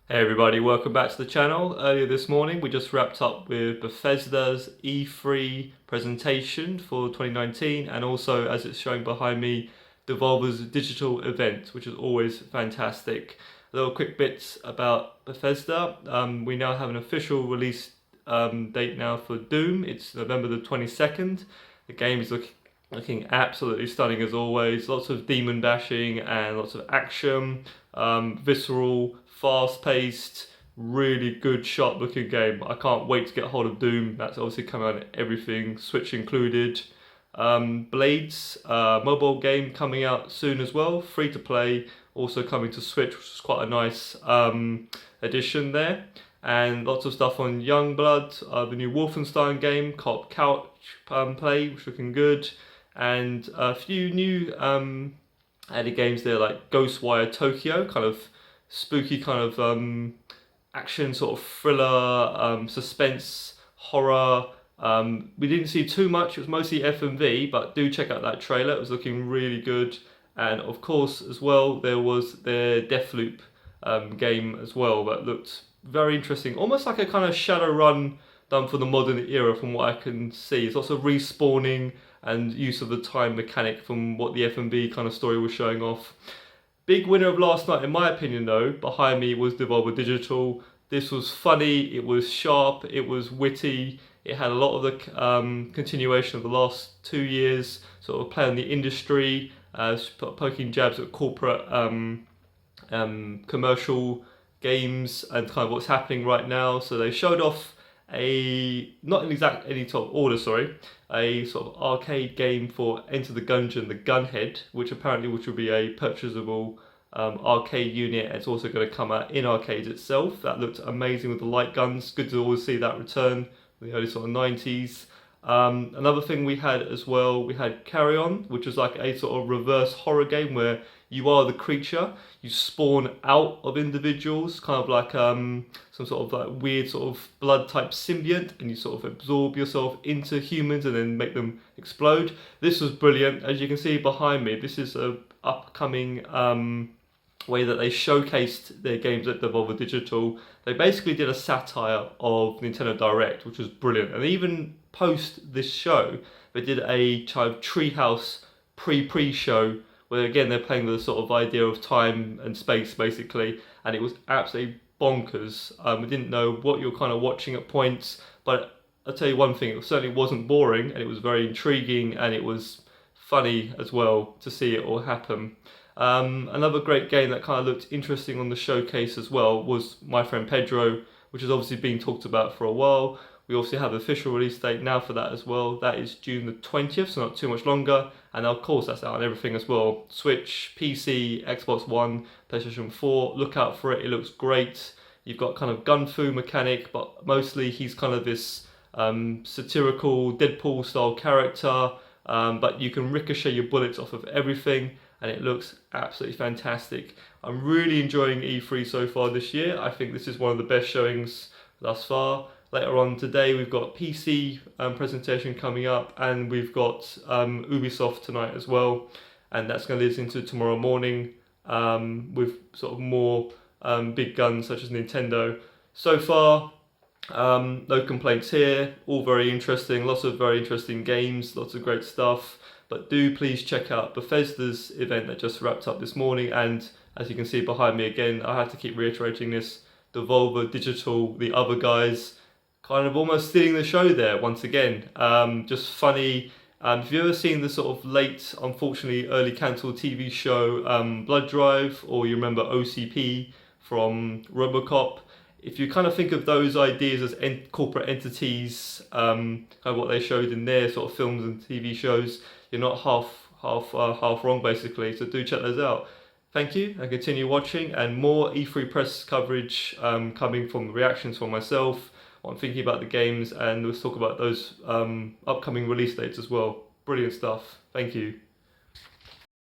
Hey everybody, welcome back to the channel. Earlier this morning we just wrapped up with Bethesda's E3 presentation for 2019 and also, as it's showing behind me, Devolver's digital event, which is always fantastic. Little quick bits about Bethesda. We now have an official release date now for Doom. It's November the 22nd. The game is looking absolutely stunning as always. Lots of demon bashing and lots of action, visceral, fast-paced, really good, sharp-looking game. I can't wait to get hold of Doom. That's obviously coming out on everything, Switch included. Blades, mobile game coming out soon as well, free to play, also coming to Switch, which is quite a nice addition there. And lots of stuff on Youngblood, the new Wolfenstein game, co-op couch play, which is looking good. And a few new added games there, like Ghostwire Tokyo, kind of spooky kind of action sort of thriller, suspense, horror. We didn't see too much, it was mostly F&V, but do check out that trailer, it was looking really good. And of course as well there was their Deathloop game as well that looked very interesting, almost like a kind of Shadowrun done for the modern era from what I can see. It's lots of respawning and use of the time mechanic from what the F&V kind of story was showing off. Big winner of last night, in my opinion though, behind me was Devolver Digital. This was funny, it was sharp, it was witty, it had a lot of the continuation of the last 2 years, sort of playing the industry, poking jabs at corporate commercial games and kind of what's happening right now. So they showed off not in exact any top order, sorry, a sort of arcade game for Enter the Gungeon, the Gunhead, which will be a purchasable arcade unit. It's also going to come out in arcades itself. That looked amazing with the light guns. Good to always see that return in the early sort of 90s. Another thing we had as well, we had Carry On, which was like a sort of reverse horror game where you are the creature, you spawn out of individuals, kind of like some sort of like weird sort of blood type symbiont, and you sort of absorb yourself into humans and then make them explode. This was brilliant. As you can see behind me, this is a upcoming way that they showcased their games at Devolver Digital. They basically did a satire of Nintendo Direct, which was brilliant. And even post this show, they did a kind of Treehouse pre-show where again they're playing the sort of idea of time and space basically, and it was absolutely bonkers. We didn't know what you're kind of watching at points, but I'll tell you one thing, it certainly wasn't boring, and it was very intriguing, and it was funny as well to see it all happen. Another great game that kind of looked interesting on the showcase as well was My Friend Pedro, which has obviously been talked about for a while. We also have the official release date now for that as well. That is June the 20th, so not too much longer. And of course that's out on everything as well. Switch, PC, Xbox One, PlayStation 4. Look out for it, it looks great. You've got kind of gun fu mechanic, but mostly he's kind of this satirical Deadpool style character. But you can ricochet your bullets off of everything, and it looks absolutely fantastic. I'm really enjoying E3 so far this year. I think this is one of the best showings thus far. Later on today we've got PC presentation coming up, and we've got Ubisoft tonight as well, and that's going to lead us into tomorrow morning with sort of more big guns such as Nintendo. So far, no complaints here, all very interesting, lots of very interesting games, lots of great stuff. But do please check out Bethesda's event that just wrapped up this morning, and as you can see behind me again, I have to keep reiterating this, Devolver Digital, the other guys, kind of almost stealing the show there once again. Just funny. If you've ever seen the sort of late, unfortunately early cancelled TV show Blood Drive, or you remember OCP from RoboCop, if you kind of think of those ideas as corporate entities, kind of what they showed in their sort of films and TV shows, you're not half wrong basically. So do check those out. Thank you, and continue watching, and more E3 press coverage coming from the reactions from myself, what I'm thinking about the games, and let's talk about those upcoming release dates as well. Brilliant stuff. Thank you.